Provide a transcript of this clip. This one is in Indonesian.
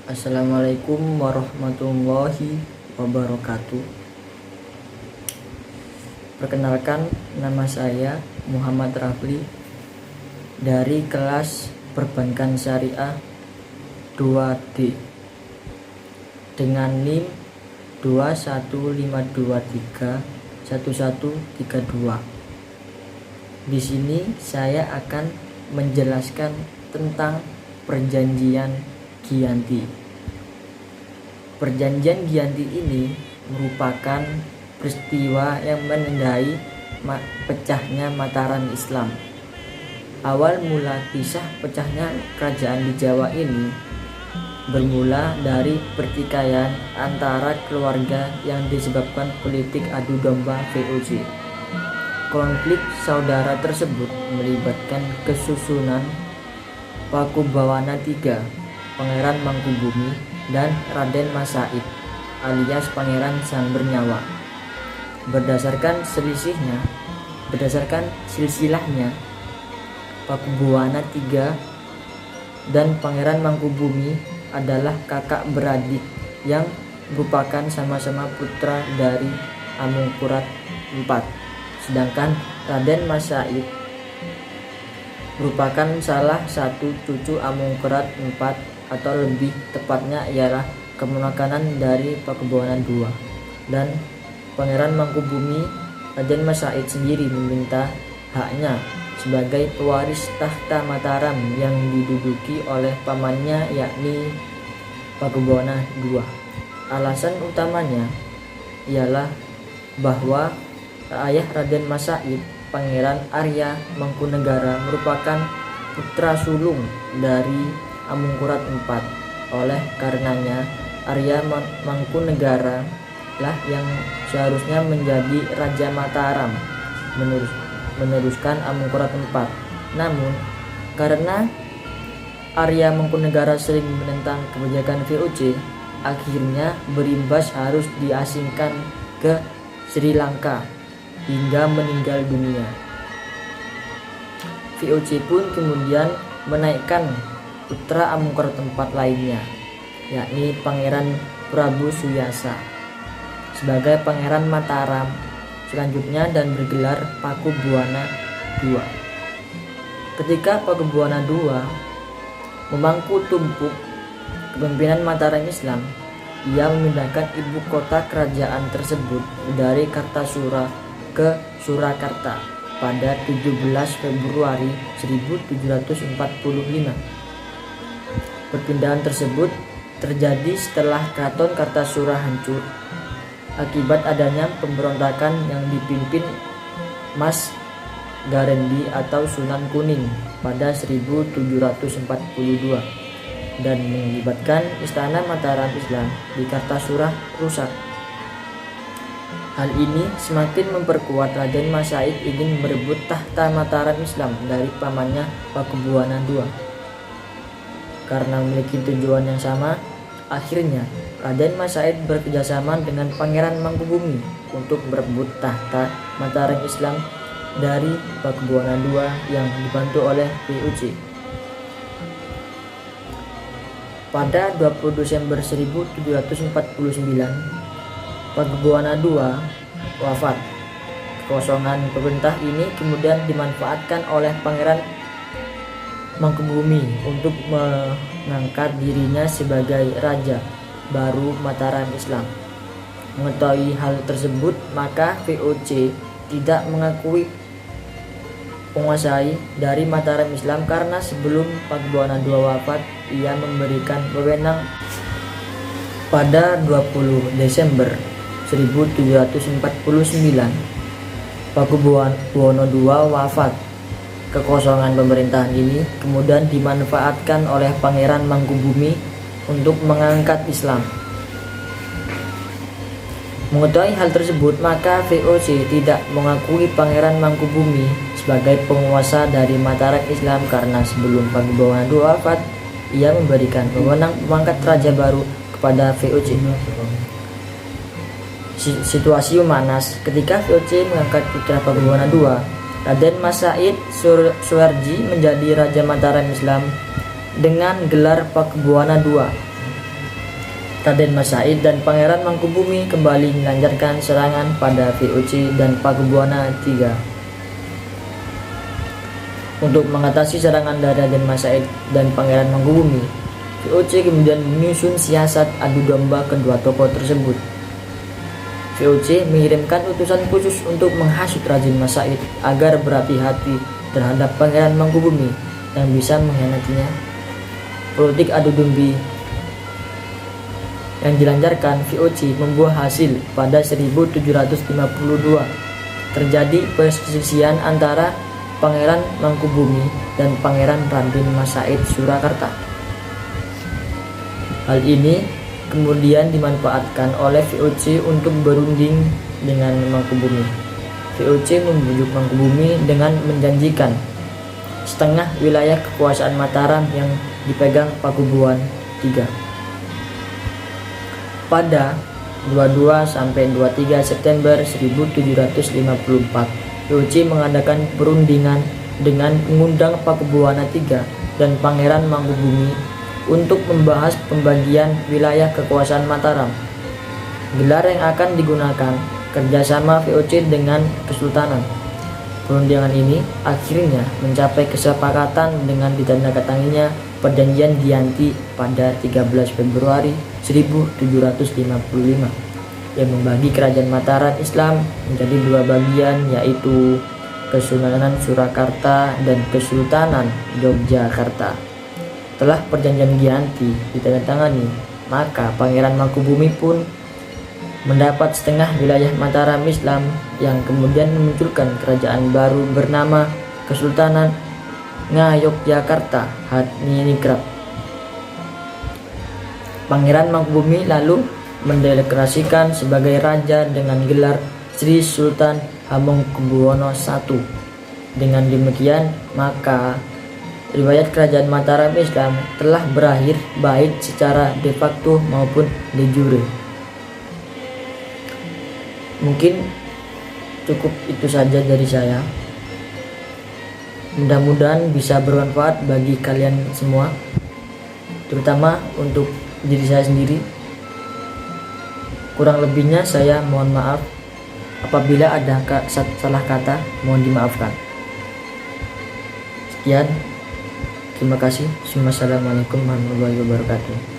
Assalamualaikum warahmatullahi wabarakatuh. Perkenalkan, nama saya Muhammad Rafli dari kelas Perbankan Syariah 2D dengan NIM 215231132. Di sini saya akan menjelaskan tentang perjanjian Giyanti. Perjanjian Giyanti ini merupakan peristiwa yang menandai pecahnya Mataram Islam. Awal mula kisah pecahnya kerajaan di Jawa ini bermula dari pertikaian antara keluarga yang disebabkan politik adu domba VOC. Konflik saudara tersebut melibatkan kesusunan Pakubawana III, Pangeran Mangkubumi, dan Raden Mas Said alias Pangeran Sang Bernyawa. Berdasarkan silsilahnya, Pakubawana III dan Pangeran Mangkubumi adalah kakak beradik yang merupakan sama-sama putra dari Amungkurat IV. Sedangkan Raden Mas Said merupakan salah satu cucu Amungkurat IV, atau lebih tepatnya ialah keponakan dari Pakubawana II. Dan Pangeran Mangkubumi, Raden Mas Said sendiri meminta haknya sebagai pewaris tahta Mataram yang diduduki oleh pamannya, yakni Pakubawana II. Alasan utamanya ialah bahwa ayah Raden Mas Said, Pangeran Arya Mangkunegara, merupakan putra sulung dari Amungkurat IV. Oleh karenanya Arya Mangkunegara lah yang seharusnya menjadi Raja Mataram meneruskan Amungkurat IV. Namun karena Arya Mangkunegara sering menentang kebijakan VOC, akhirnya berimbas harus diasingkan ke Sri Lanka hingga meninggal dunia. VOC pun kemudian menaikkan putra Amungkurat IV lainnya, yakni Pangeran Prabu Suyasa, sebagai Pangeran Mataram selanjutnya dan bergelar Pakubuwana II. Ketika Pakubuwana II memangku tumpuk kepemimpinan Mataram Islam, ia memindahkan ibu kota kerajaan tersebut dari Kartasura ke Surakarta pada 17 Februari 1745. Perpindahan tersebut terjadi setelah Keraton Kartasura hancur akibat adanya pemberontakan yang dipimpin Mas Garendi atau Sunan Kuning pada 1742 dan mengakibatkan istana Mataram Islam di Kartasura rusak. Hal ini semakin memperkuat Raden Mas Said ingin merebut tahta Mataram Islam dari pamannya Pakubuwana II. Karena memiliki tujuan yang sama, akhirnya Raden Mas Said bekerjasama dengan Pangeran Mangkubumi untuk merebut tahta Mataram Islam dari Pakubuwana II yang dibantu oleh VOC. Pada 20 Desember 1749, Pakubuwana II wafat. Kekosongan pemerintah ini kemudian dimanfaatkan oleh Pangeran Mangkubumi untuk mengangkat dirinya sebagai raja baru Mataram Islam. Mengetahui hal tersebut, maka VOC tidak mengakui penguasai dari Mataram Islam karena sebelum Pakubuwana II wafat, ia memberikan wewenang. Pada 20 Desember 1749, Pakubuwana II wafat. Kekosongan pemerintahan ini kemudian dimanfaatkan oleh Pangeran Mangkubumi untuk mengangkat Islam. Mengetahui hal tersebut, maka VOC tidak mengakui Pangeran Mangkubumi sebagai penguasa dari Mataram Islam karena sebelum Pakubuwana II wafat, ia memberikan wewenang mengangkat raja baru kepada VOC. Situasi memanas ketika VOC mengangkat putra Pakubuwana II. Raden Mas Said Suwarji menjadi Raja Mataram Islam dengan gelar Pakubuwana II. Raden Mas Said dan Pangeran Mangkubumi kembali melancarkan serangan pada VOC dan Pakubuwana III. Untuk mengatasi serangan dari Raden Mas Said dan Pangeran Mangkubumi, VOC kemudian menyusun siasat adu domba kedua tokoh tersebut. VOC mengirimkan utusan khusus untuk menghasut Raden Mas Said agar berhati-hati terhadap Pangeran Mangkubumi yang bisa mengkhianatinya. Politik adu domba yang dilancarkan VOC membuah hasil. Pada 1752 terjadi perselisihan antara Pangeran Mangkubumi dan Pangeran Raden Mas Said Surakarta. Hal ini kemudian dimanfaatkan oleh VOC untuk berunding dengan Mangkubumi. VOC membujuk Mangkubumi dengan menjanjikan setengah wilayah kekuasaan Mataram yang dipegang Pakubuwan III. Pada 22-23 September 1754, VOC mengadakan perundingan dengan mengundang Pakubuwana III dan Pangeran Mangkubumi untuk membahas pembagian wilayah kekuasaan Mataram. Gelar yang akan digunakan kerjasama VOC dengan Kesultanan. Perundingan ini akhirnya mencapai kesepakatan dengan ditandatanganinya Perjanjian Giyanti pada 13 Februari 1755 yang membagi kerajaan Mataram Islam menjadi dua bagian, yaitu Kesultanan Surakarta dan Kesultanan Yogyakarta. Setelah Perjanjian Giyanti ditandatangani, maka Pangeran Mangkubumi pun mendapat setengah wilayah Mataram Islam yang kemudian memunculkan kerajaan baru bernama Kesultanan Ngayogyakarta Hadiningrat. Pangeran Mangkubumi lalu mendeklarasikan sebagai raja dengan gelar Sri Sultan Hamengkubuwono I. Dengan demikian, maka riwayat kerajaan Mataram Islam telah berakhir baik secara de facto maupun de jure. Mungkin cukup itu saja dari saya. Mudah-mudahan bisa bermanfaat bagi kalian semua, terutama untuk diri saya sendiri. Kurang lebihnya saya mohon maaf. Apabila ada salah kata, mohon dimaafkan. Sekian, terima kasih. Wassalamualaikum warahmatullahi wabarakatuh.